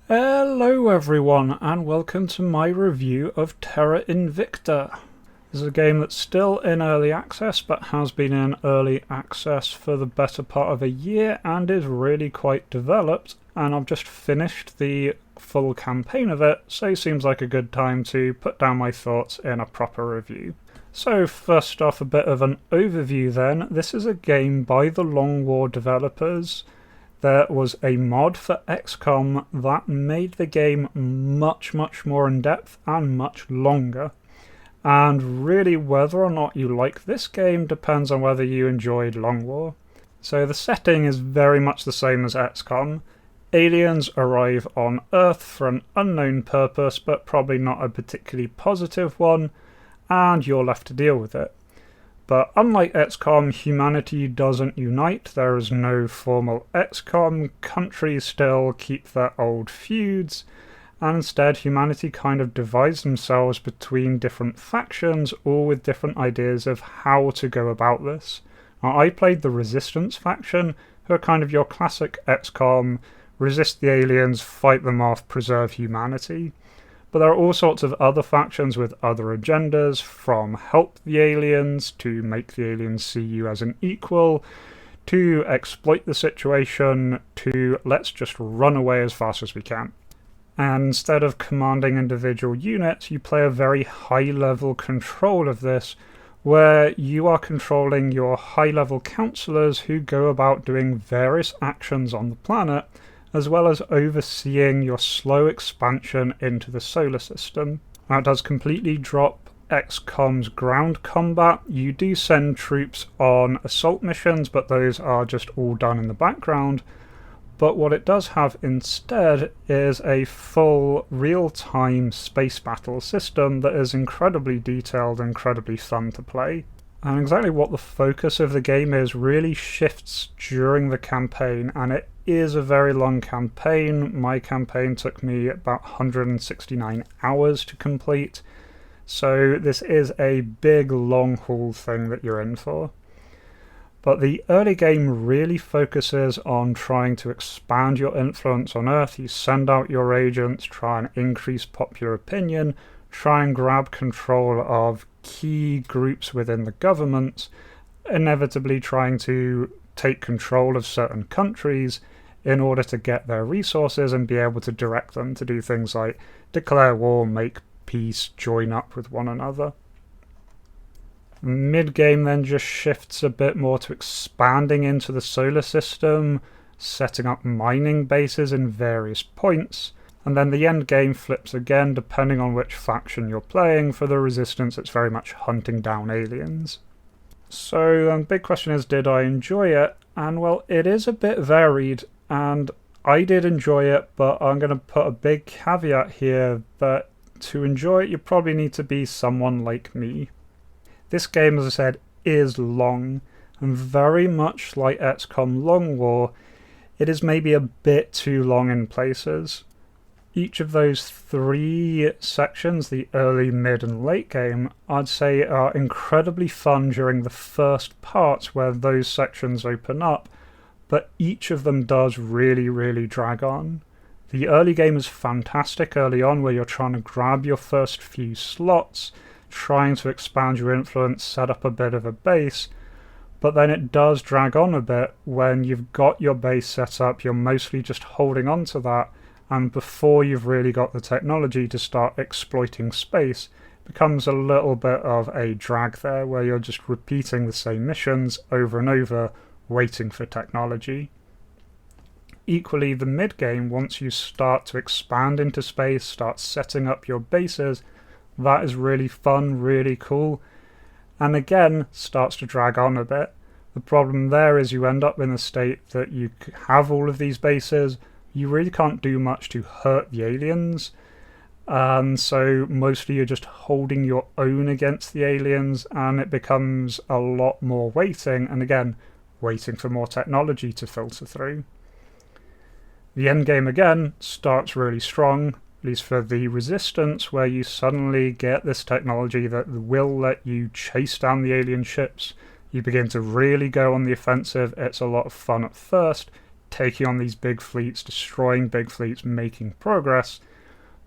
Hello everyone, and welcome to my review of Terra Invicta. This is a game that's still in early access, but has been in early access for the better part of a year and is really quite developed, and I've just finished the full campaign of it, so it seems like a good time to put down my thoughts in a proper review. So first off, a bit of an overview then. This is a game by the Long War developers. There was a mod for XCOM that made the game much more in-depth and much longer. And really, whether or not you like this game depends on whether you enjoyed Long War. So the setting is very much the same as XCOM. Aliens arrive on Earth for an unknown purpose, but probably not a particularly positive one, and you're left to deal with it. But unlike XCOM, humanity doesn't unite. There is no formal XCOM. Countries still keep their old feuds, and instead humanity kind of divides themselves between different factions, all with different ideas of how to go about this. Now, I played the Resistance faction, who are kind of your classic XCOM, resist the aliens, fight them off, preserve humanity. But there are all sorts of other factions with other agendas, from help the aliens, to make the aliens see you as an equal, to exploit the situation, to let's just run away as fast as we can. And instead of commanding individual units, you play a very high-level control of this, where you are controlling your high-level counselors who go about doing various actions on the planet, as well as overseeing your slow expansion into the solar system. That does completely drop XCOM's ground combat. You do send troops on assault missions, but those are just all done in the background. But what it does have instead is a full real-time space battle system that is incredibly detailed and incredibly fun to play. And exactly what the focus of the game is really shifts during the campaign, and it is a very long campaign. My campaign took me about 169 hours to complete, so this is a big long haul thing that you're in for. But the early game really focuses on trying to expand your influence on Earth. You send out your agents, try and increase popular opinion, try and grab control of key groups within the government, inevitably trying to take control of certain countries in order to get their resources and be able to direct them to do things like declare war, make peace, join up with one another. Mid-game then just shifts a bit more to expanding into the solar system, setting up mining bases in various points, and then the end game flips again depending on which faction you're playing. For the Resistance, it's very much hunting down aliens. So the big question is, did I enjoy it? And well, it is a bit varied, and I did enjoy it, but I'm going to put a big caveat here that to enjoy it you probably need to be someone like me. This game, as I said, is long, and very much like XCOM Long War, it is maybe a bit too long in places. Each of those three sections, the early, mid and late game, I'd say are incredibly fun during the first parts where those sections open up, but each of them does really drag on. The early game is fantastic early on, where you're trying to grab your first few slots, trying to expand your influence, set up a bit of a base, but then it does drag on a bit when you've got your base set up, you're mostly just holding on to that, and before you've really got the technology to start exploiting space, it becomes a little bit of a drag there, where you're just repeating the same missions over and over, waiting for technology. Equally, the mid-game, once you start to expand into space, start setting up your bases, that is really fun, really cool, and again starts to drag on a bit. The problem there is you end up in a state that you have all of these bases, you really can't do much to hurt the aliens, and so mostly you're just holding your own against the aliens, and it becomes a lot more waiting, and again, waiting for more technology to filter through. The endgame again starts really strong, at least for the Resistance, where you suddenly get this technology that will let you chase down the alien ships. You begin to really go on the offensive. It's a lot of fun at first. taking on these big fleets, destroying big fleets, making progress.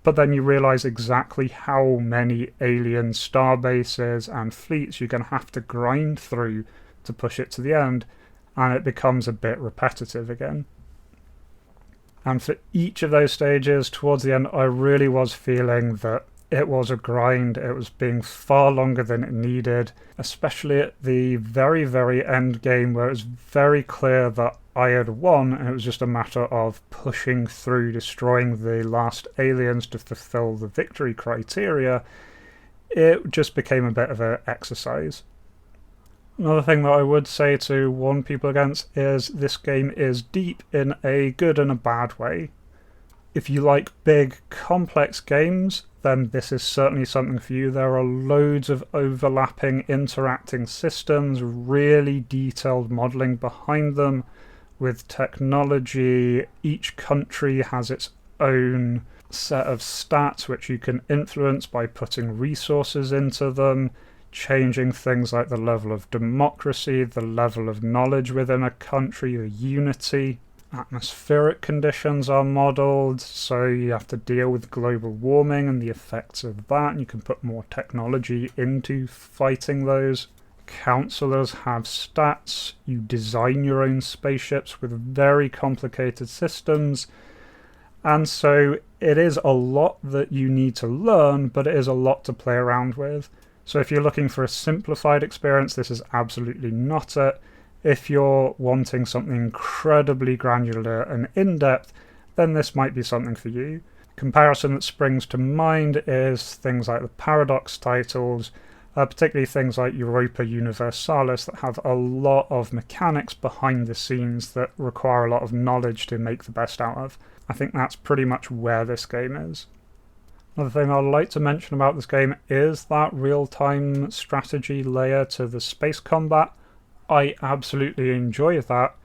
But then you realize exactly how many alien star bases and fleets you're going to have to grind through to push it to the end, and it becomes a bit repetitive again. And for each of those stages, towards the end, I really was feeling that it was a grind. It was being far longer than it needed, especially at the very, very end game, where it was very clear that I had won, and it was just a matter of pushing through, destroying the last aliens to fulfill the victory criteria. It just became a bit of an exercise. Another thing that I would say to warn people against is this game is deep in a good and a bad way. If you like big, complex games, then this is certainly something for you. There are loads of overlapping, interacting systems, really detailed modelling behind them with technology. Each country has its own set of stats which you can influence by putting resources into them, changing things like the level of democracy, the level of knowledge within a country, the unity. Atmospheric conditions are modelled, so you have to deal with global warming and the effects of that, and you can put more technology into fighting those. Councillors have stats, you design your own spaceships with very complicated systems, and so it is a lot that you need to learn, but it is a lot to play around with. So if you're looking for a simplified experience, this is absolutely not it. If you're wanting something incredibly granular and in-depth, then this might be something for you. Comparison that springs to mind is things like the Paradox titles, particularly things like Europa Universalis, that have a lot of mechanics behind the scenes that require a lot of knowledge to make the best out of. I think that's pretty much where this game is. Another thing I'd like to mention about this game is that real-time strategy layer to the space combat. I absolutely enjoy that.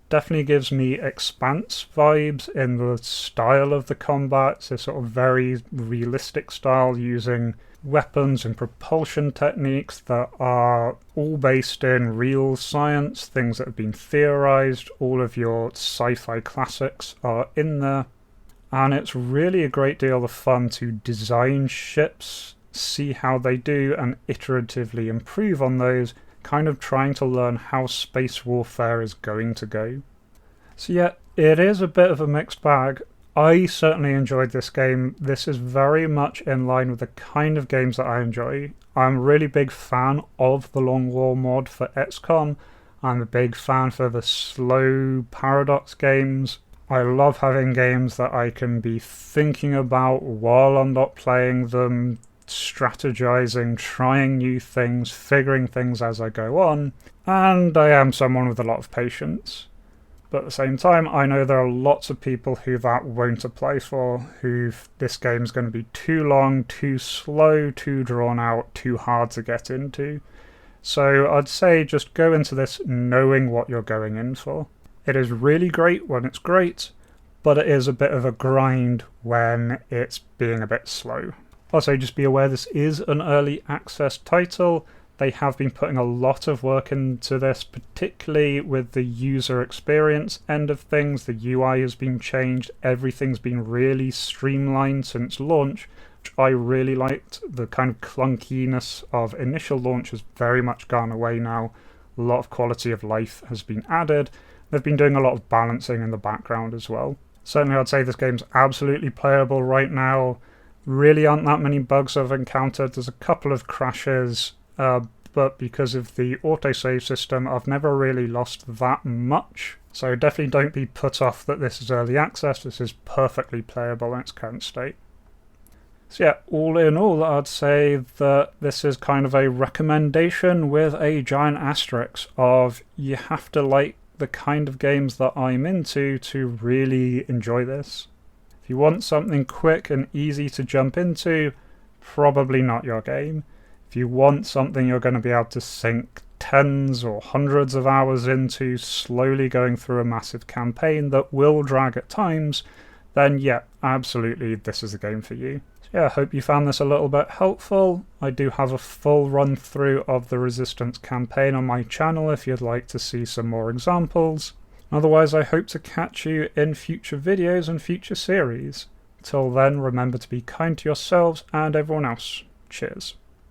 Definitely gives me Expanse vibes in the style of the combat. It's a sort of very realistic style using weapons and propulsion techniques that are all based in real science, things that have been theorized. All of your sci-fi classics are in there. And it's really a great deal of fun to design ships, see how they do, and iteratively improve on those, kind of trying to learn how space warfare is going to go. So yeah, it is a bit of a mixed bag. I certainly enjoyed this game. This is very much in line with the kind of games that I enjoy. I'm a really big fan of the Long War mod for XCOM. I'm a big fan for the slow Paradox games. I love having games that I can be thinking about while I'm not playing them, strategizing, trying new things, figuring things as I go on, and I am someone with a lot of patience. But at the same time, I know there are lots of people who that won't apply for, who this game's going to be too long, too slow, too drawn out, too hard to get into. So I'd say just go into this knowing what you're going in for. It is really great when it's great, but it is a bit of a grind when it's being a bit slow. Also, just be aware this is an early access title. They have been putting a lot of work into this, particularly with the user experience end of things. The UI has been changed, everything's been really streamlined since launch, which I really liked. The kind of clunkiness of initial launch has very much gone away now. A lot of quality of life has been added. They've been doing a lot of balancing in the background as well. Certainly I'd say this game's absolutely playable right now. Really aren't that many bugs I've encountered. There's a couple of crashes, but because of the autosave system, I've never really lost that much. So definitely don't be put off that this is early access. This is perfectly playable in its current state. So yeah, all in all, I'd say that this is kind of a recommendation with a giant asterisk of you have to like the kind of games that I'm into to really enjoy this. If you want something quick and easy to jump into, probably not your game. If you want something you're going to be able to sink tens or hundreds of hours into, slowly going through a massive campaign that will drag at times, then yeah, absolutely this is the game for you. So yeah, I hope you found this a little bit helpful. I do have a full run through of the Resistance campaign on my channel if you'd like to see some more examples. Otherwise, I hope to catch you in future videos and future series. Till then, remember to be kind to yourselves and everyone else. Cheers.